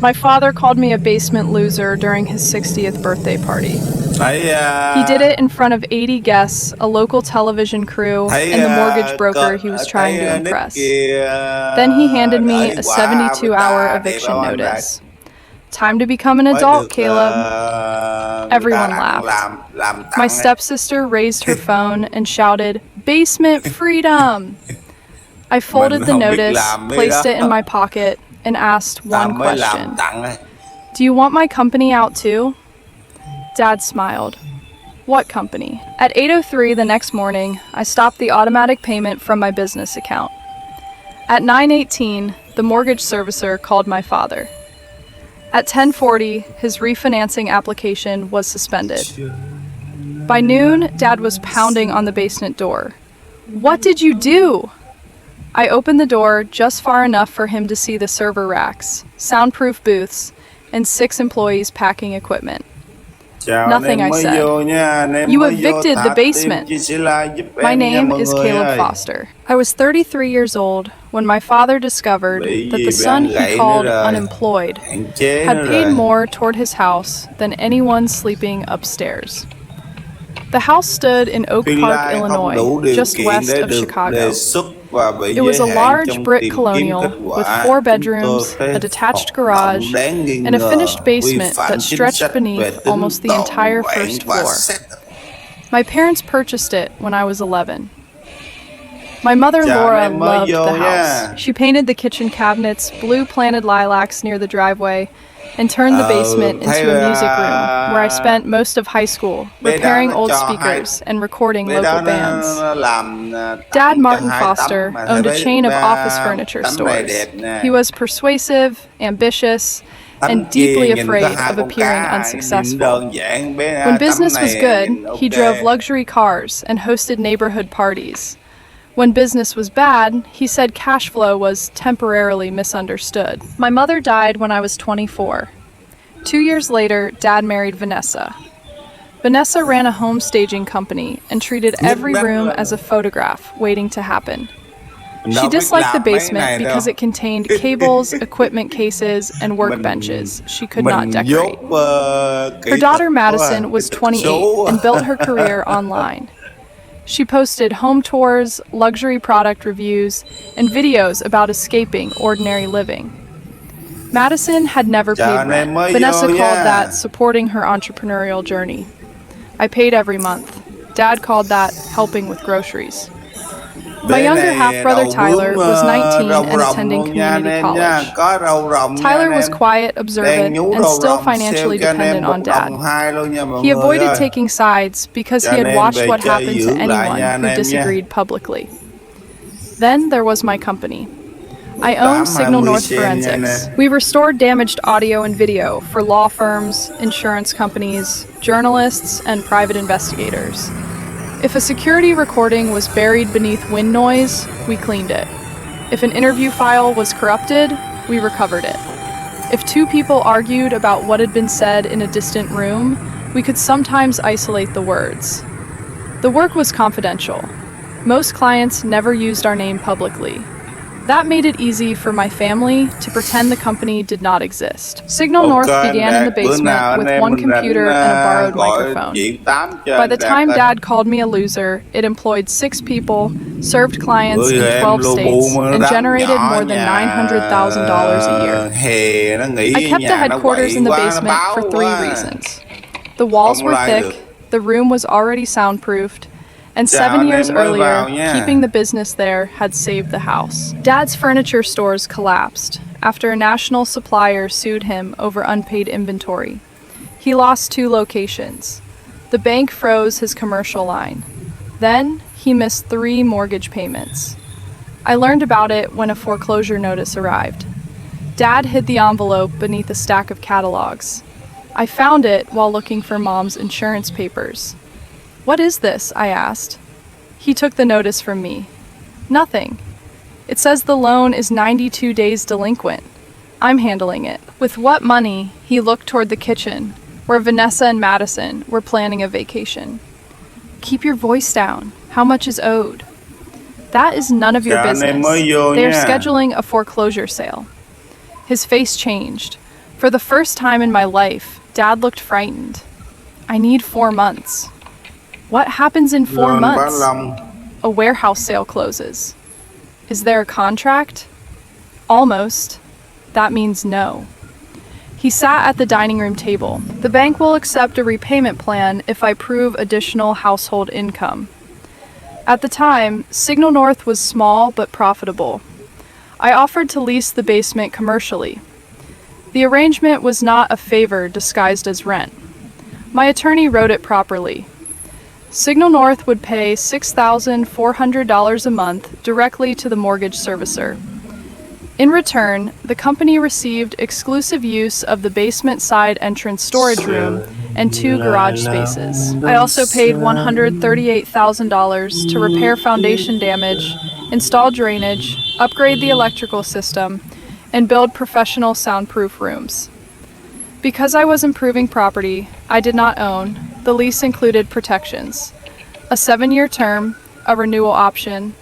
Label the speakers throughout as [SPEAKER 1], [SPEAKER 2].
[SPEAKER 1] My father called me a basement loser during his 60th birthday party. He did it in front of 80 guests, a local television crew, and the mortgage broker he was trying to impress. Then he handed me a 72-hour eviction notice. Time to become an adult, Caleb. Everyone laughed. My stepsister raised her phone and shouted, "Basement freedom!" I folded the notice, placed it in my pocket, and asked one question. "Do you want my company out too?" Dad smiled. "What company?" At 8:03 the next morning, I stopped the automatic payment from my business account. At 9:18, the mortgage servicer called my father. At 10:40, his refinancing application was suspended. By noon, Dad was pounding on the basement door. "What did you do?" I opened the door just far enough for him to see the server racks, soundproof booths, and 6 employees packing equipment. "Nothing," I said. "You evicted the basement." My name is Caleb Foster. I was 33 years old when my father discovered that the son he called unemployed had paid more toward his house than anyone sleeping upstairs. The house stood in Oak Park, Illinois, just west of Chicago. It was a large brick colonial with 4 bedrooms, a detached garage, and a finished basement that stretched beneath almost the entire first floor. My parents purchased it when I was 11. My mother, Laura, loved the house. She painted the kitchen cabinets blue planted lilacs near the driveway and turned the basement into a music room where I spent most of high school repairing old speakers and recording local bands. Dad, Martin Foster, owned a chain of office furniture stores. He was persuasive, ambitious, and deeply afraid of appearing unsuccessful. When business was good, he drove luxury cars and hosted neighborhood parties. When business was bad, he said cash flow was temporarily misunderstood. My mother died when I was 24. 2 years later, Dad married Vanessa. Vanessa ran a home staging company and treated every room as a photograph waiting to happen. She disliked the basement because it contained cables, equipment cases, and workbenches she could not decorate. Her daughter Madison was 28 and built her career online. She posted home tours, luxury product reviews, and videos about escaping ordinary living. Madison had never paid rent. Vanessa called that supporting her entrepreneurial journey. I paid every month. Dad called that helping with groceries. My younger half-brother Tyler was 19 and attending community college. Tyler was quiet, observant, and still financially dependent on Dad. He avoided taking sides because he had watched what happened to anyone who disagreed publicly. Then there was my company. I owned Signal North Forensics. We restored damaged audio and video for law firms, insurance companies, journalists, and private investigators. If a security recording was buried beneath wind noise, we cleaned it. If an interview file was corrupted, we recovered it. If 2 people argued about what had been said in a distant room, we could sometimes isolate the words. The work was confidential. Most clients never used our name publicly. That made it easy for my family to pretend the company did not exist. Signal North began in the basement with 1 computer and a borrowed microphone. By the time Dad called me a loser, it employed 6 people, served clients in 12 states, and generated more than $900,000 a year. I kept the headquarters in the basement for 3 reasons. The walls were thick, the room was already soundproofed, and 7 years earlier, keeping the business there had saved the house. Dad's furniture stores collapsed after a national supplier sued him over unpaid inventory. He lost 2 locations. The bank froze his commercial line. Then, he missed 3 mortgage payments. I learned about it when a foreclosure notice arrived. Dad hid the envelope beneath a stack of catalogs. I found it while looking for Mom's insurance papers. "What is this?" I asked. He took the notice from me. "Nothing. It says the loan is 92 days delinquent. I'm handling it." With what money, he looked toward the kitchen, where Vanessa and Madison were planning a vacation. "Keep your voice down. How much is owed?" "That is none of your business. They are scheduling a foreclosure sale." His face changed. For the first time in my life, Dad looked frightened. I need 4 months. What happens in 4 months? A warehouse sale closes. Is there a contract? Almost. That means no. He sat at the dining room table. The bank will accept a repayment plan if I prove additional household income. At the time, Signal North was small but profitable. I offered to lease the basement commercially. The arrangement was not a favor disguised as rent. My attorney wrote it properly. Signal North would pay $6,400 a month directly to the mortgage servicer. In return, the company received exclusive use of the basement side entrance storage room and 2 garage spaces. I also paid $138,000 to repair foundation damage, install drainage, upgrade the electrical system, and build professional soundproof rooms. Because I was improving property I did not own, the lease included protections: a 7-year term, a renewal option,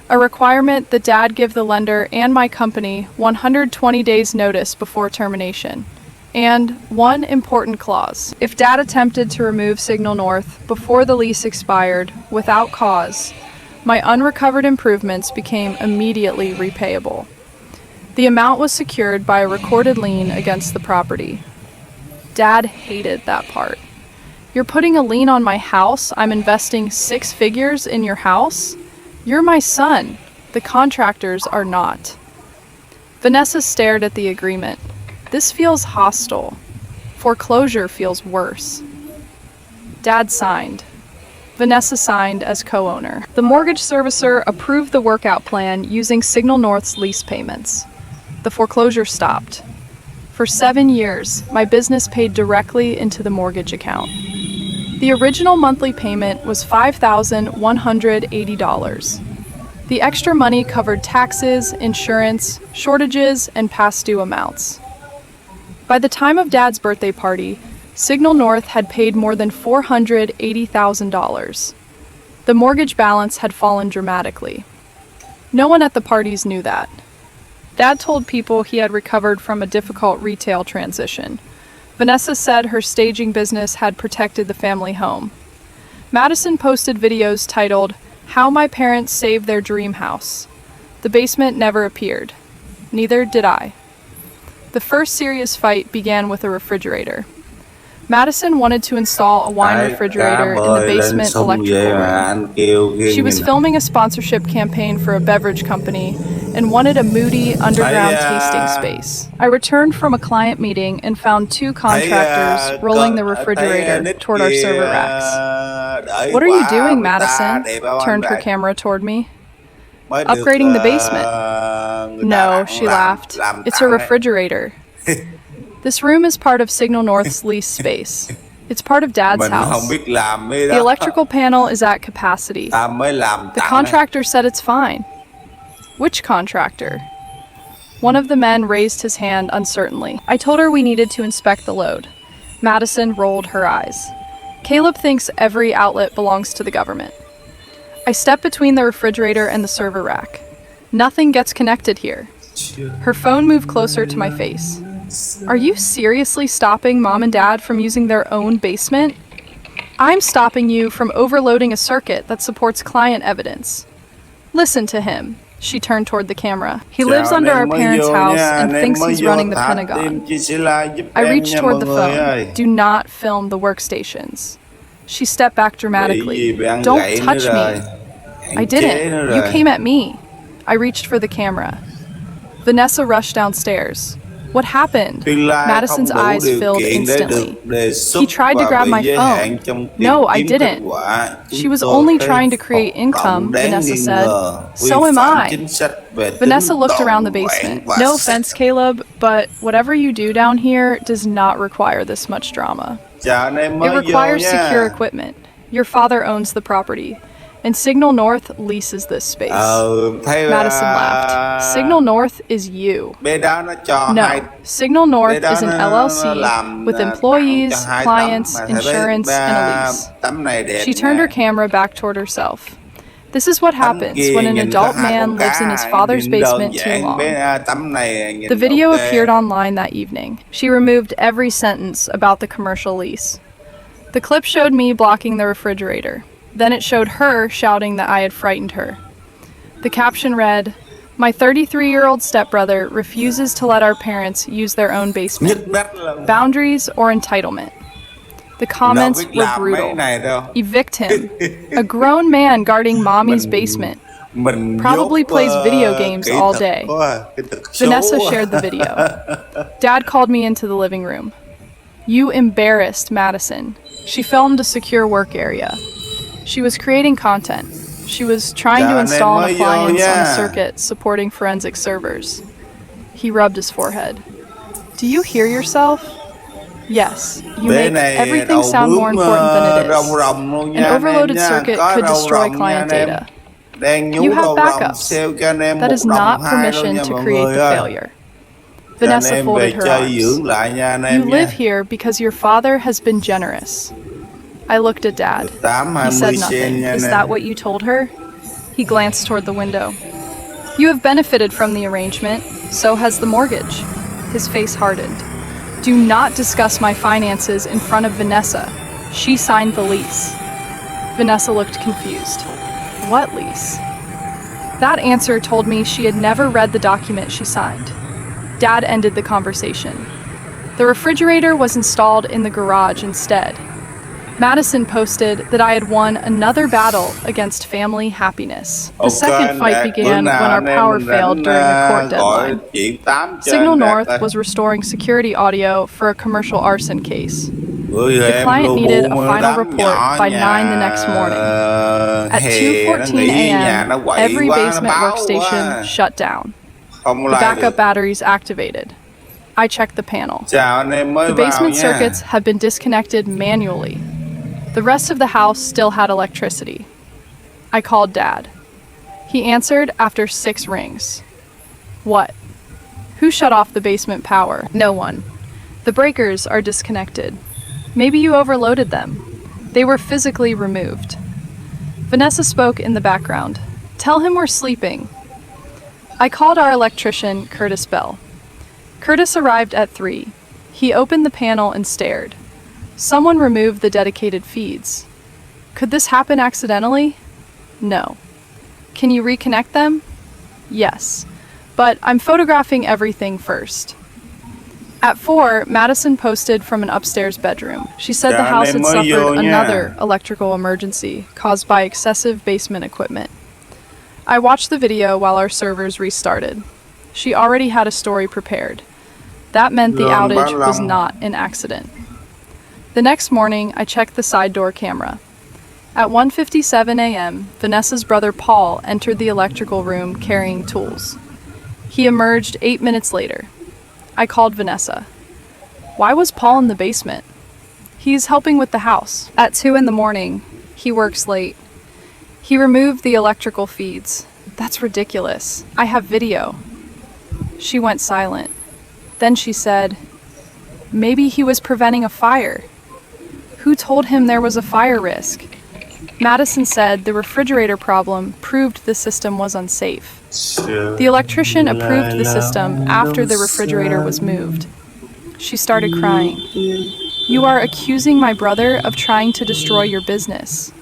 [SPEAKER 1] a requirement that Dad give the lender and my company 120 days notice before termination, and one important clause. If Dad attempted to remove Signal North before the lease expired without cause, my unrecovered improvements became immediately repayable. The amount was secured by a recorded lien against the property. Dad hated that part. You're putting a lien on my house? I'm investing 6 figures in your house? You're my son. The contractors are not. Vanessa stared at the agreement. This feels hostile. Foreclosure feels worse. Dad signed. Vanessa signed as co-owner. The mortgage servicer approved the workout plan using Signal North's lease payments. The foreclosure stopped. For 7 years, my business paid directly into the mortgage account. The original monthly payment was $5,180. The extra money covered taxes, insurance, shortages, and past due amounts. By the time of Dad's birthday party, Signal North had paid more than $480,000. The mortgage balance had fallen dramatically. No one at the parties knew that. Dad told people he had recovered from a difficult retail transition. Vanessa said her staging business had protected the family home. Madison posted videos titled, "How My Parents Saved Their Dream House." The basement never appeared. Neither did I. The first serious fight began with a refrigerator. Madison wanted to install a wine refrigerator in the basement electrical room. She was filming a sponsorship campaign for a beverage company and wanted a moody underground tasting space. I returned from a client meeting and found 2 contractors rolling the refrigerator toward our server racks. "What are you doing, Madison?" turned her camera toward me. "Upgrading the basement." "No," she laughed. "It's a refrigerator." This room is part of Signal North's lease space. It's part of Dad's house. The electrical panel is at capacity. The contractor said it's fine. Which contractor? One of the men raised his hand uncertainly. I told her we needed to inspect the load. Madison rolled her eyes. Caleb thinks every outlet belongs to the government. I step between the refrigerator and the server rack. Nothing gets connected here. Her phone moved closer to my face. "Are you seriously stopping Mom and Dad from using their own basement?" "I'm stopping you from overloading a circuit that supports client evidence." "Listen to him." She turned toward the camera. "He lives under our parents' house and thinks he's running the Pentagon." I reached toward the phone. "Do not film the workstations." She stepped back dramatically. "Don't touch me." "I didn't. You came at me." I reached for the camera. Vanessa rushed downstairs. "What happened?" Madison's eyes filled instantly. "He tried to grab my phone." "No, I didn't." "She was only trying to create income," Vanessa said. "So am I." Vanessa looked around the basement. "No offense, Caleb, but whatever you do down here does not require this much drama. It requires secure equipment. Your father owns the property, and Signal North leases this space." Madison laughed. "Signal North is you." "No, Signal North is an LLC with employees, clients, insurance, and a lease." She turned her camera back toward herself. This is what happens when an adult man lives in his father's basement too long. The video appeared online that evening. She removed every sentence about the commercial lease. The clip showed me blocking the refrigerator. Then it showed her shouting that I had frightened her. The caption read, "My 33-year-old stepbrother refuses to let our parents use their own basement. Boundaries or entitlement?" The comments were brutal. "Evict him. A grown man guarding mommy's basement. Probably plays video games all day." Vanessa shared the video. Dad called me into the living room. "You embarrassed Madison. She filmed a secure work area. She was creating content. She was trying to install an appliance on a circuit supporting forensic servers." He rubbed his forehead. "Do you hear yourself? Yes, you make everything sound more important than it is. An overloaded circuit could destroy client data. You have backups. That is not permission to create the failure." Vanessa folded her arms. "You live here because your father has been generous." I looked at Dad. He said nothing. "Is that what you told her?" He glanced toward the window. "You have benefited from the arrangement. So has the mortgage." His face hardened. "Do not discuss my finances in front of Vanessa. She signed the lease." Vanessa looked confused. "What lease?" That answer told me she had never read the document she signed. Dad ended the conversation. The refrigerator was installed in the garage instead. Madison posted that I had won another battle against family happiness. The second fight began when our power failed during a court deadline. Signal North was restoring security audio for a commercial arson case. The client needed a final report by 9 the next morning. At 2:14 a.m., every basement workstation shut down. The backup batteries activated. I checked the panel. The basement circuits had been disconnected manually. The rest of the house still had electricity. I called Dad. He answered after 6 rings. "What? Who shut off the basement power?" "No one. The breakers are disconnected. Maybe you overloaded them. They were physically removed." Vanessa spoke in the background. "Tell him we're sleeping." I called our electrician, Curtis Bell. Curtis arrived at 3. He opened the panel and stared. Someone removed the dedicated feeds. Could this happen accidentally? No. Can you reconnect them? Yes. But I'm photographing everything first. At 4, Madison posted from an upstairs bedroom. She said the house had suffered another electrical emergency caused by excessive basement equipment. I watched the video while our servers restarted. She already had a story prepared. That meant the outage was not an accident. The next morning, I checked the side door camera. At 1:57 a.m., Vanessa's brother Paul entered the electrical room carrying tools. He emerged 8 minutes later. I called Vanessa. Why was Paul in the basement? He's helping with the house. At 2 in the morning, he works late. He removed the electrical feeds. That's ridiculous. I have video. She went silent. Then she said, "Maybe he was preventing a fire." Who told him there was a fire risk? Madison said the refrigerator problem proved the system was unsafe. The electrician approved the system after the refrigerator was moved. She started crying. "You are accusing my brother of trying to destroy your business."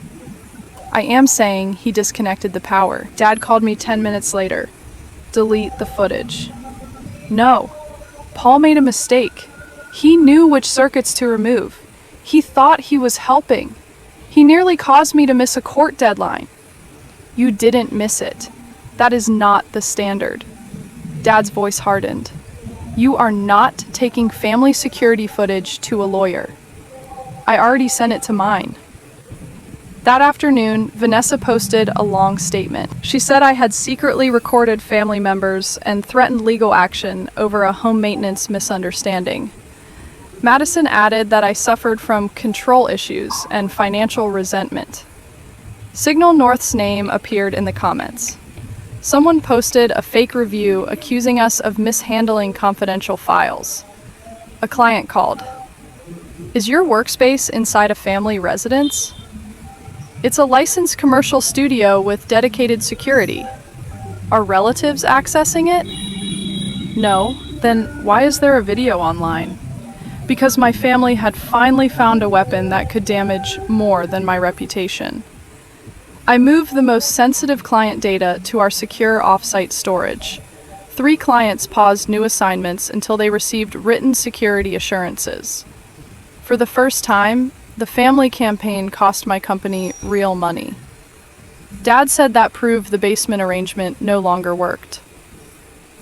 [SPEAKER 1] I am saying he disconnected the power. Dad called me 10 minutes later. Delete the footage. No. Paul made a mistake. He knew which circuits to remove. He thought he was helping. He nearly caused me to miss a court deadline. You didn't miss it. That is not the standard. Dad's voice hardened. You are not taking family security footage to a lawyer. I already sent it to mine. That afternoon, Vanessa posted a long statement. She said I had secretly recorded family members and threatened legal action over a home maintenance misunderstanding. Madison added that I suffered from control issues and financial resentment. Signal North's name appeared in the comments. Someone posted a fake review accusing us of mishandling confidential files. A client called. Is your workspace inside a family residence? It's a licensed commercial studio with dedicated security. Are relatives accessing it? No. Then why is there a video online? Because my family had finally found a weapon that could damage more than my reputation. I moved the most sensitive client data to our secure off-site storage. 3 clients paused new assignments until they received written security assurances. For the first time, the family campaign cost my company real money. Dad said that proved the basement arrangement no longer worked.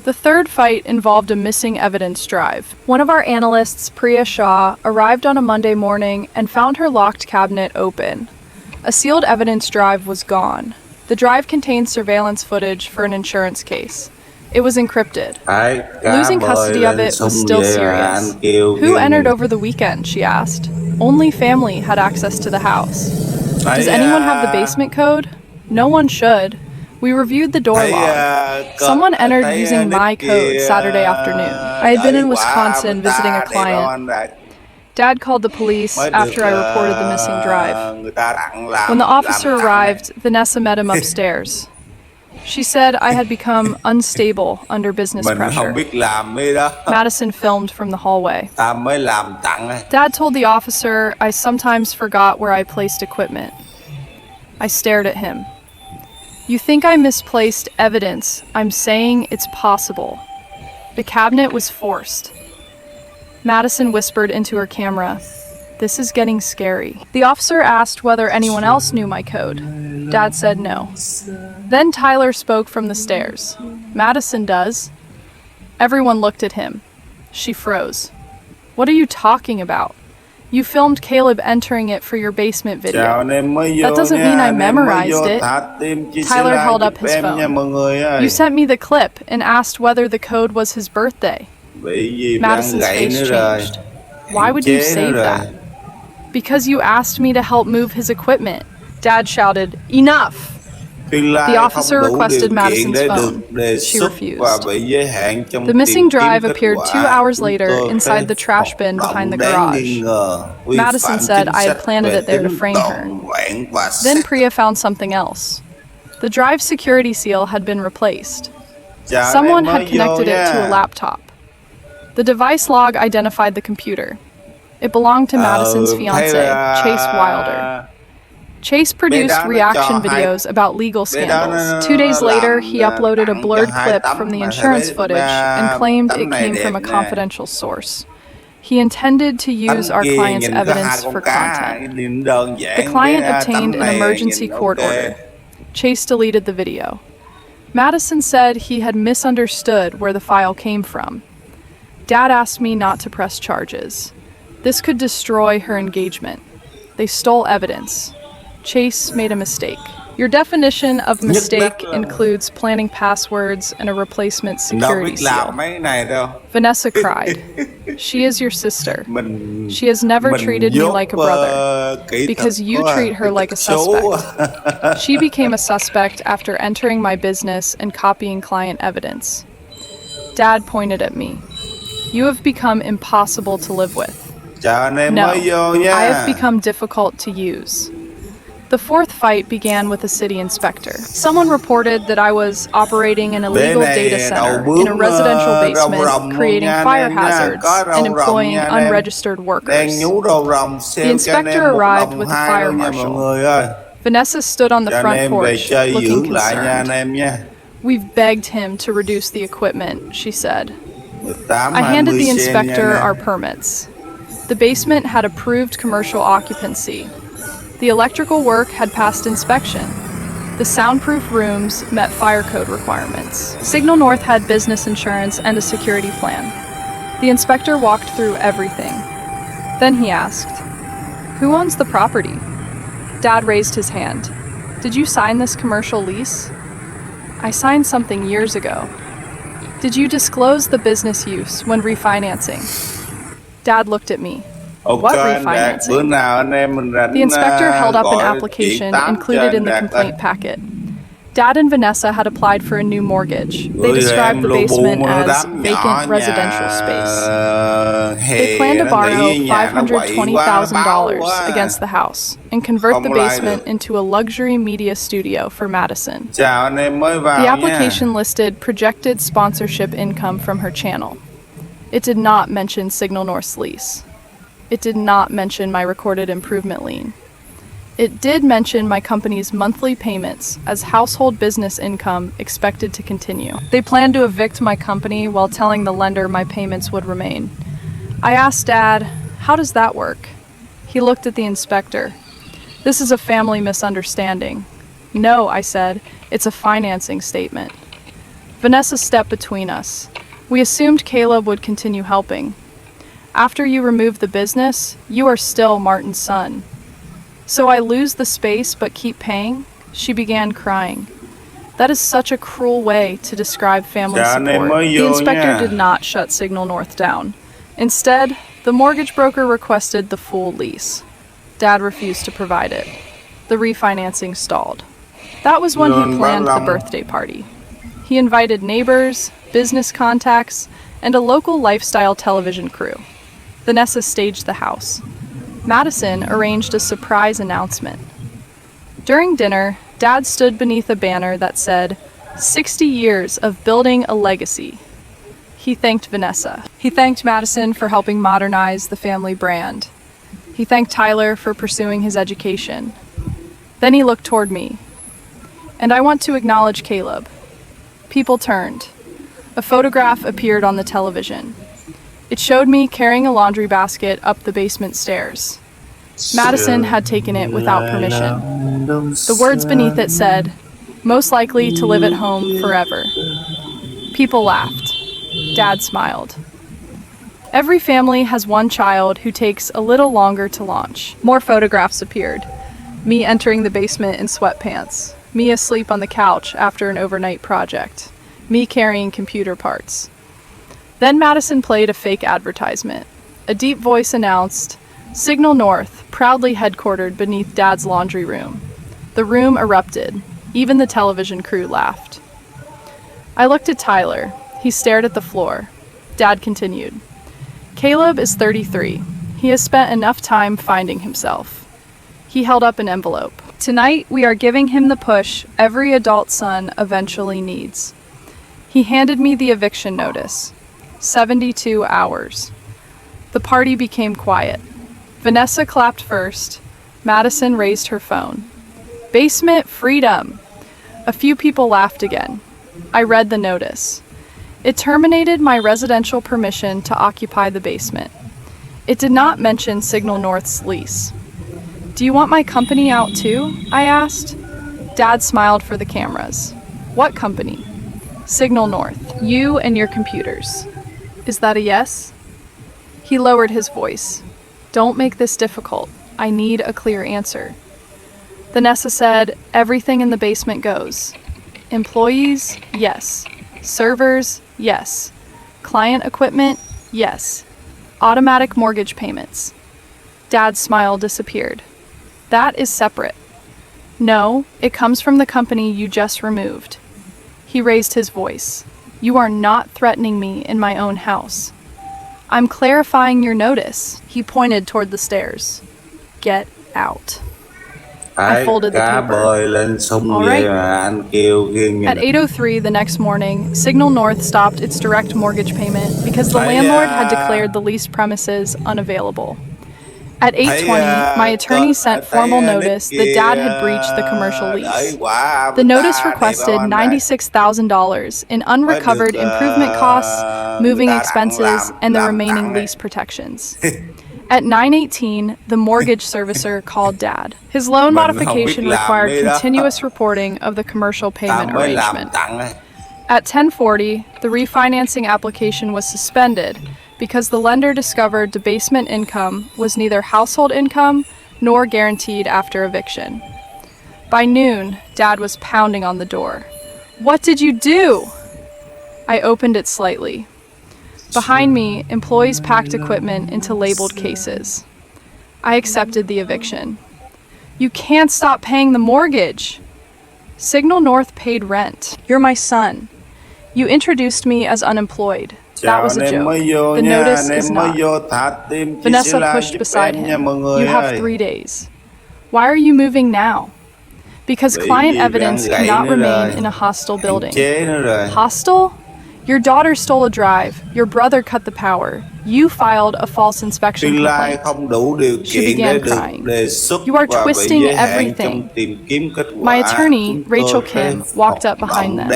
[SPEAKER 1] The third fight involved a missing evidence drive. One of our analysts, Priya Shah, arrived on a Monday morning and found her locked cabinet open. A sealed evidence drive was gone. The drive contained surveillance footage for an insurance case. It was encrypted. Losing custody of it was still serious. Who entered over the weekend, she asked. Only family had access to the house. Does anyone have the basement code? No one should. We reviewed the door log. Someone entered using my code Saturday afternoon. I had been in Wisconsin visiting a client. Dad called the police after I reported the missing drive. When the officer arrived, Vanessa met him upstairs. She said I had become unstable under business pressure. Madison filmed from the hallway. Dad told the officer I sometimes forgot where I placed equipment. I stared at him. You think I misplaced evidence? I'm saying it's possible. The cabinet was forced. Madison whispered into her camera, "This is getting scary." The officer asked whether anyone else knew my code. Dad said no. Then Tyler spoke from the stairs. "Madison does." Everyone looked at him. She froze. "What are you talking about? You filmed Caleb entering it for your basement video. That doesn't mean I memorized it." Tyler held up his phone. "You sent me the clip and asked whether the code was his birthday." Madison's face changed. "Why would you say that?" "Because you asked me to help move his equipment." Dad shouted, "Enough!" The officer requested Madison's phone. She refused. The missing drive appeared 2 hours later inside the trash bin behind the garage. Madison said I had planted it there to frame her. Then Priya found something else. The drive security seal had been replaced. Someone had connected it to a laptop. The device log identified the computer. It belonged to Madison's fiancé, Chase Wilder. Chase produced reaction videos about legal scandals. 2 days later, he uploaded a blurred clip from the insurance footage and claimed it came from a confidential source. He intended to use our client's evidence for content. The client obtained an emergency court order. Chase deleted the video. Madison said he had misunderstood where the file came from. Dad asked me not to press charges. This could destroy her engagement. They stole evidence. Chase made a mistake. Your definition of mistake includes planning passwords and a replacement security seal. Vanessa cried. She is your sister. She has never treated me like a brother because you treat her like a suspect. She became a suspect after entering my business and copying client evidence. Dad pointed at me. You have become impossible to live with. No, I have become difficult to use. The fourth fight began with a city inspector. Someone reported that I was operating an illegal data center in a residential basement, creating fire hazards and employing unregistered workers. The inspector arrived with a fire marshal. Vanessa stood on the front porch, looking concerned. We've begged him to reduce the equipment, she said. I handed the inspector our permits. The basement had approved commercial occupancy. The electrical work had passed inspection. The soundproof rooms met fire code requirements. Signal North had business insurance and a security plan. The inspector walked through everything. Then he asked, "Who owns the property?" Dad raised his hand. "Did you sign this commercial lease?" "I signed something years ago." "Did you disclose the business use when refinancing?" Dad looked at me. "What refinancing?" The inspector held up an application included in the complaint packet. Dad and Vanessa had applied for a new mortgage. They described the basement as vacant residential space. They planned to borrow $520,000 against the house and convert the basement into a luxury media studio for Madison. The application listed projected sponsorship income from her channel. It did not mention Signal North's lease. It did not mention my recorded improvement lien. It did mention my company's monthly payments as household business income expected to continue. They planned to evict my company while telling the lender my payments would remain. I asked Dad, "How does that work?" He looked at the inspector. "This is a family misunderstanding." "No," I said, "it's a financing statement." Vanessa stepped between us. We assumed Caleb would continue helping. "After you remove the business, you are still Martin's son. So I lose the space but keep paying?" She began crying. That is such a cruel way to describe family support. The inspector did not shut Signal North down. Instead, the mortgage broker requested the full lease. Dad refused to provide it. The refinancing stalled. That was when he planned the birthday party. He invited neighbors, business contacts, and a local lifestyle television crew. Vanessa staged the house. Madison arranged a surprise announcement. During dinner, Dad stood beneath a banner that said, 60 years of building a legacy. He thanked Vanessa. He thanked Madison for helping modernize the family brand. He thanked Tyler for pursuing his education. Then he looked toward me. And I want to acknowledge Caleb. People turned. A photograph appeared on the television. It showed me carrying a laundry basket up the basement stairs. Madison had taken it without permission. The words beneath it said, "Most likely to live at home forever." People laughed. Dad smiled. Every family has one child who takes a little longer to launch. More photographs appeared. Me entering the basement in sweatpants. Me asleep on the couch after an overnight project. Me carrying computer parts. Then Madison played a fake advertisement. A deep voice announced, "Signal North, proudly headquartered beneath Dad's laundry room." The room erupted. Even the television crew laughed. I looked at Tyler. He stared at the floor. Dad continued. Caleb is 33. He has spent enough time finding himself. He held up an envelope. Tonight, we are giving him the push every adult son eventually needs. He handed me the eviction notice. 72 hours. The party became quiet. Vanessa clapped first. Madison raised her phone. Basement freedom. A few people laughed again. I read the notice. It terminated my residential permission to occupy the basement. It did not mention Signal North's lease. "Do you want my company out too?" I asked. Dad smiled for the cameras. "What company?" "Signal North. You and your computers." "Is that a yes?" He lowered his voice. "Don't make this difficult. I need a clear answer." Vanessa said, "Everything in the basement goes. Employees? Yes. Servers? Yes. Client equipment? Yes. Automatic mortgage payments." Dad's smile disappeared. "That is separate." "No, it comes from the company you just removed." He raised his voice. "You are not threatening me in my own house. I'm clarifying your notice." He pointed toward the stairs. "Get out." I folded the paper. All right. At 8:03 the next morning, Signal North stopped its direct mortgage payment because the landlord had declared the leased premises unavailable. At 8:20, my attorney sent formal notice that Dad had breached the commercial lease. The notice requested $96,000 in unrecovered improvement costs, moving expenses, and the remaining lease protections. At 9:18, the mortgage servicer called Dad. His loan modification required continuous reporting of the commercial payment arrangement. At 10:40, the refinancing application was suspended because the lender discovered debasement income was neither household income nor guaranteed after eviction. By noon, Dad was pounding on the door. "What did you do?" I opened it slightly. Behind me, employees packed equipment into labeled cases. I accepted the eviction. "You can't stop paying the mortgage." Signal North paid rent. You're my son. You introduced me as unemployed. That was a joke. The notice is not. Vanessa pushed beside him. You have 3 days. Why are you moving now? Because client evidence cannot remain in a hostile building. Hostile? Your daughter stole a drive. Your brother cut the power. You filed a false inspection complaint. She began crying. You are twisting everything. My attorney, Rachel Kim, walked up behind them.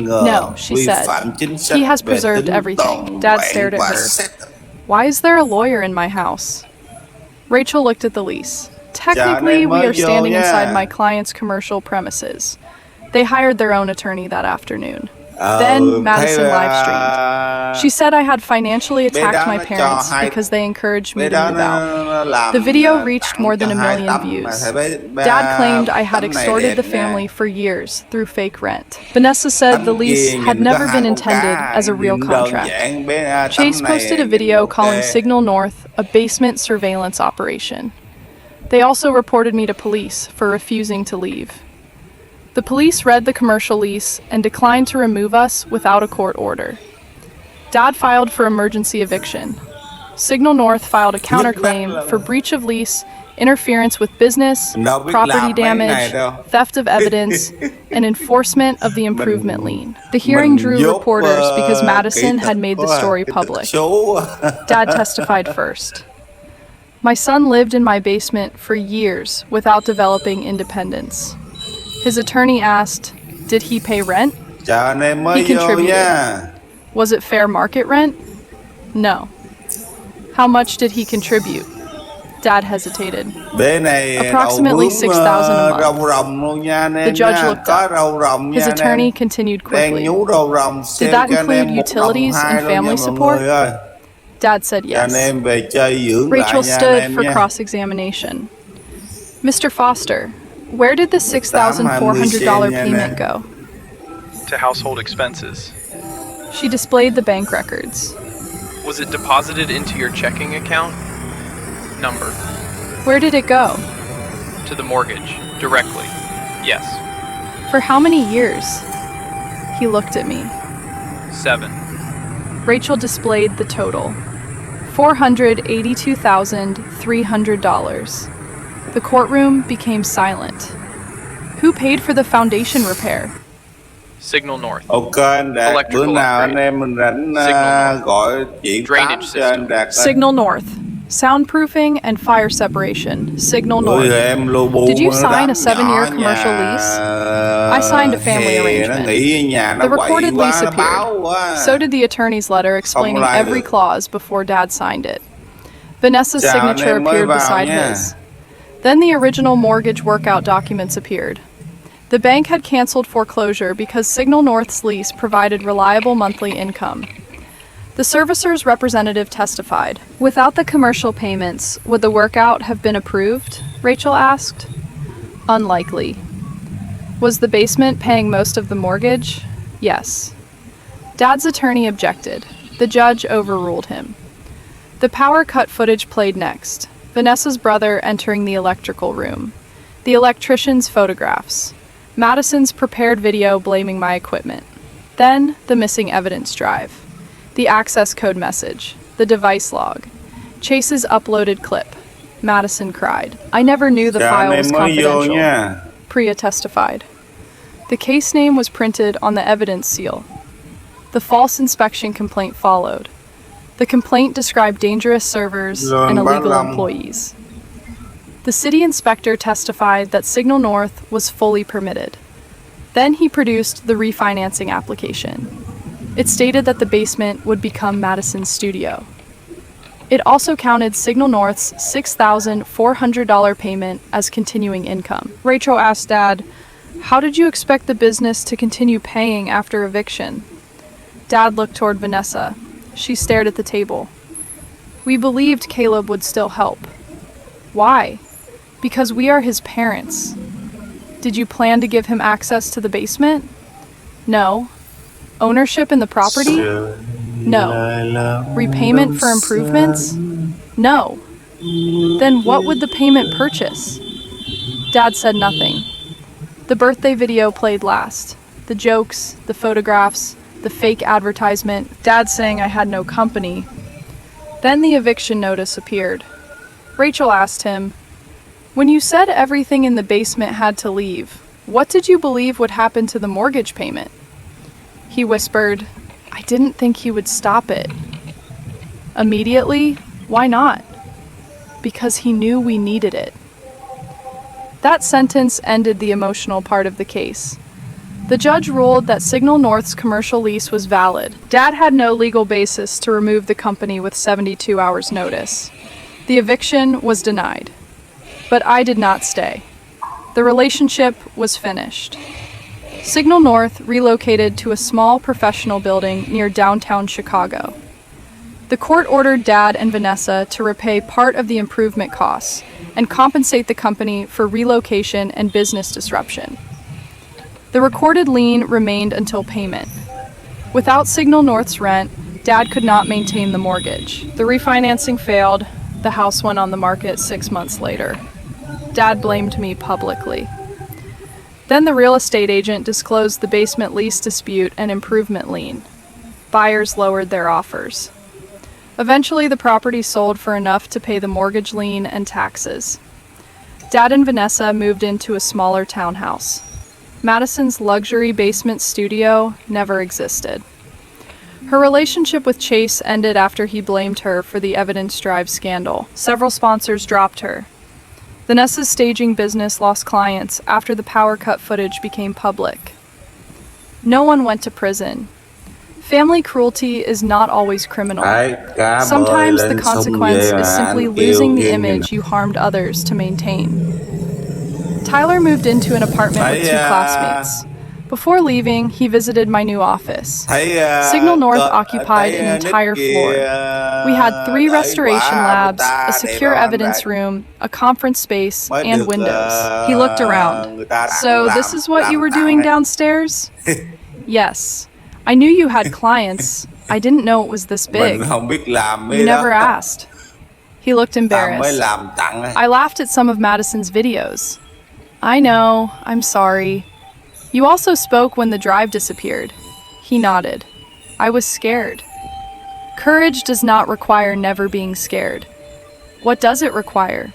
[SPEAKER 1] No, she said. He has preserved everything. Dad stared at her. Why is there a lawyer in my house? Rachel looked at the lease. Technically, we are standing inside my client's commercial premises. They hired their own attorney that afternoon. Then Madison live-streamed. She said I had financially attacked my parents because they encouraged me to move out. The video reached more than 1 million views. Dad claimed I had extorted the family for years through fake rent. Vanessa said the lease had never been intended as a real contract. Chase posted a video calling Signal North a basement surveillance operation. They also reported me to police for refusing to leave. The police read the commercial lease and declined to remove us without a court order. Dad filed for emergency eviction. Signal North filed a counterclaim for breach of lease, interference with business, property damage, theft of evidence, and enforcement of the improvement lien. The hearing drew reporters because Madison had made the story public. Dad testified first. My son lived in my basement for years without developing independence. His attorney asked, did he pay rent? He contributed. Was it fair market rent? No. How much did he contribute? Dad hesitated. Approximately $6,000 a month. The judge looked up. His attorney continued quickly. Did that include utilities and family support? Dad said yes. Rachel stood for cross-examination. Mr. Foster, where did the $6,400 payment go?
[SPEAKER 2] To household expenses.
[SPEAKER 1] She displayed the bank records.
[SPEAKER 2] Was it deposited into your checking account? Number.
[SPEAKER 1] Where did it go?
[SPEAKER 2] To the mortgage, directly. Yes.
[SPEAKER 1] For how many years? He looked at me.
[SPEAKER 2] 7.
[SPEAKER 1] Rachel displayed the total. $482,300. The courtroom became silent. Who paid for the foundation repair?
[SPEAKER 2] Signal North.
[SPEAKER 3] Electrical
[SPEAKER 2] upgrade. Signal North. Drainage system.
[SPEAKER 1] Signal North. Soundproofing and fire separation. Signal North. Did you sign a 7-year commercial lease? I signed a family arrangement. The recorded lease appeared. So did the attorney's letter explaining every clause before Dad signed it. Vanessa's signature appeared beside his. Then the original mortgage workout documents appeared. The bank had canceled foreclosure because Signal North's lease provided reliable monthly income. The servicer's representative testified. Without the commercial payments, would the workout have been approved? Rachel asked. Unlikely. Was the basement paying most of the mortgage? Yes. Dad's attorney objected. The judge overruled him. The power cut footage played next. Vanessa's brother entering the electrical room. The electrician's photographs. Madison's prepared video blaming my equipment. Then, the missing evidence drive. The access code message. The device log. Chase's uploaded clip. Madison cried. I never knew the file was confidential. Priya testified. The case name was printed on the evidence seal. The false inspection complaint followed. The complaint described dangerous servers and illegal employees. The city inspector testified that Signal North was fully permitted. Then he produced the refinancing application. It stated that the basement would become Madison's studio. It also counted Signal North's $6,400 payment as continuing income. Rachel asked Dad, how did you expect the business to continue paying after eviction? Dad looked toward Vanessa. She stared at the table. We believed Caleb would still help. Why? Because we are his parents. Did you plan to give him access to the basement? No. Ownership in the property? No. Repayment for improvements? No. Then what would the payment purchase? Dad said nothing. The birthday video played last. The jokes, the photographs, the fake advertisement, Dad saying I had no company. Then the eviction notice appeared. Rachel asked him, "When you said everything in the basement had to leave, what did you believe would happen to the mortgage payment?" He whispered, "I didn't think he would stop it." Immediately, why not? Because he knew we needed it. That sentence ended the emotional part of the case. The judge ruled that Signal North's commercial lease was valid. Dad had no legal basis to remove the company with 72 hours notice. The eviction was denied. But I did not stay. The relationship was finished. Signal North relocated to a small professional building near downtown Chicago. The court ordered Dad and Vanessa to repay part of the improvement costs and compensate the company for relocation and business disruption. The recorded lien remained until payment. Without Signal North's rent, Dad could not maintain the mortgage. The refinancing failed. The house went on the market 6 months later. Dad blamed me publicly. Then the real estate agent disclosed the basement lease dispute and improvement lien. Buyers lowered their offers. Eventually, the property sold for enough to pay the mortgage lien and taxes. Dad and Vanessa moved into a smaller townhouse. Madison's luxury basement studio never existed. Her relationship with Chase ended after he blamed her for the Evidence Drive scandal. Several sponsors dropped her. Vanessa's staging business lost clients after the power cut footage became public. No one went to prison. Family cruelty is not always criminal. Sometimes the consequence is simply losing the image you harmed others to maintain. Tyler moved into an apartment with 2 classmates. Before leaving, he visited my new office. Signal North occupied an entire floor. We had 3 restoration labs, a secure evidence room, a conference space, and windows. He looked around. "So this is what you were doing downstairs?" "Yes. I knew you had clients. I didn't know it was this big. You never asked." He looked embarrassed. I laughed at some of Madison's videos. "I know. I'm sorry. You also spoke when the drive disappeared." He nodded. I was scared. Courage does not require never being scared. What does it require?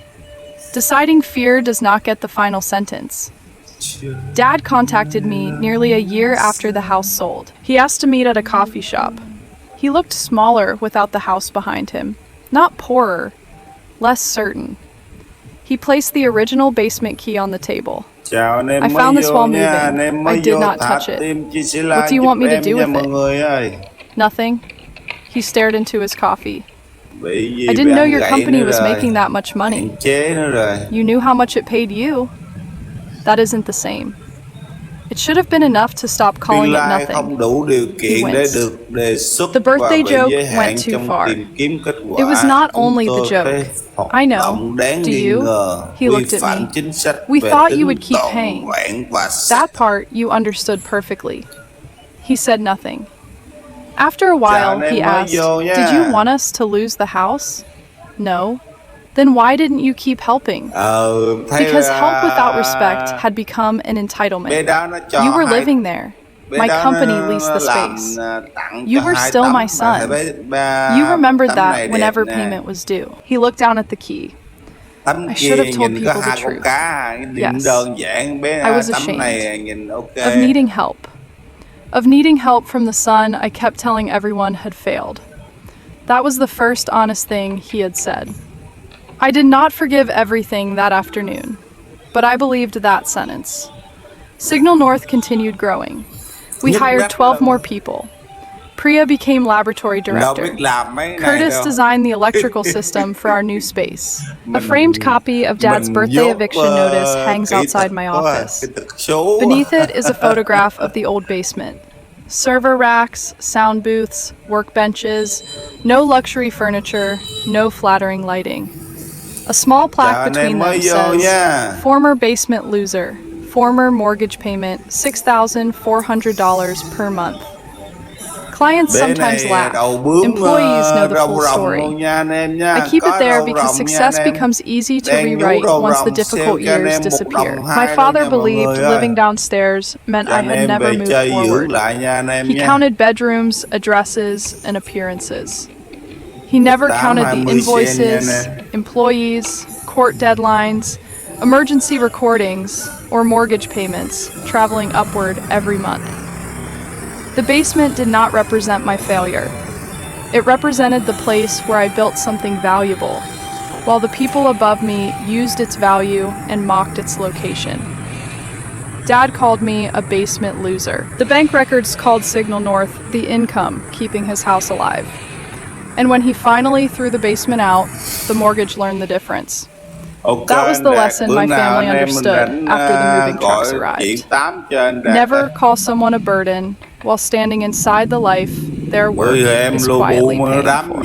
[SPEAKER 1] Deciding fear does not get the final sentence. Dad contacted me nearly a year after the house sold. He asked to meet at a coffee shop. He looked smaller without the house behind him. Not poorer, less certain. He placed the original basement key on the table. I found this while moving. I did not touch it. What do you want me to do with it? Nothing. He stared into his coffee. I didn't know your company was making that much money. You knew how much it paid you. That isn't the same. It should have been enough to stop calling it nothing. He winced. The birthday joke went too far. It was not only the joke. I know. Do you? He looked at me. We thought you would keep paying. That part you understood perfectly. He said nothing. After a while, he asked, "Did you want us to lose the house?" "No." "Then why didn't you keep helping?" Because help without respect had become an entitlement. You were living there. My company leased the space. You were still my son. You remembered that whenever payment was due. He looked down at the key. I should have told people the truth. Yes. I was ashamed. Of needing help. Of needing help from the son I kept telling everyone had failed. That was the first honest thing he had said. I did not forgive everything that afternoon, but I believed that sentence. Signal North continued growing. We hired 12 more people. Priya became laboratory director. Curtis designed the electrical system for our new space. A framed copy of Dad's birthday eviction notice hangs outside my office. Beneath it is a photograph of the old basement. Server racks, sound booths, workbenches, no luxury furniture, no flattering lighting. A small plaque between them says, "Former basement loser, former mortgage payment $6,400 per month." Clients sometimes laugh. Employees know the full story. I keep it there because success becomes easy to rewrite once the difficult years disappear. My father believed living downstairs meant I had never moved forward. He counted bedrooms, addresses, and appearances. He never counted the invoices, employees, court deadlines, emergency recordings, or mortgage payments traveling upward every month. The basement did not represent my failure. It represented the place where I built something valuable, while the people above me used its value and mocked its location. Dad called me a basement loser. The bank records called Signal North the income keeping his house alive. And when he finally threw the basement out, the mortgage learned the difference. That was the lesson my family understood after the moving trucks arrived. Never call someone a burden while standing inside the life their work is quietly paying for.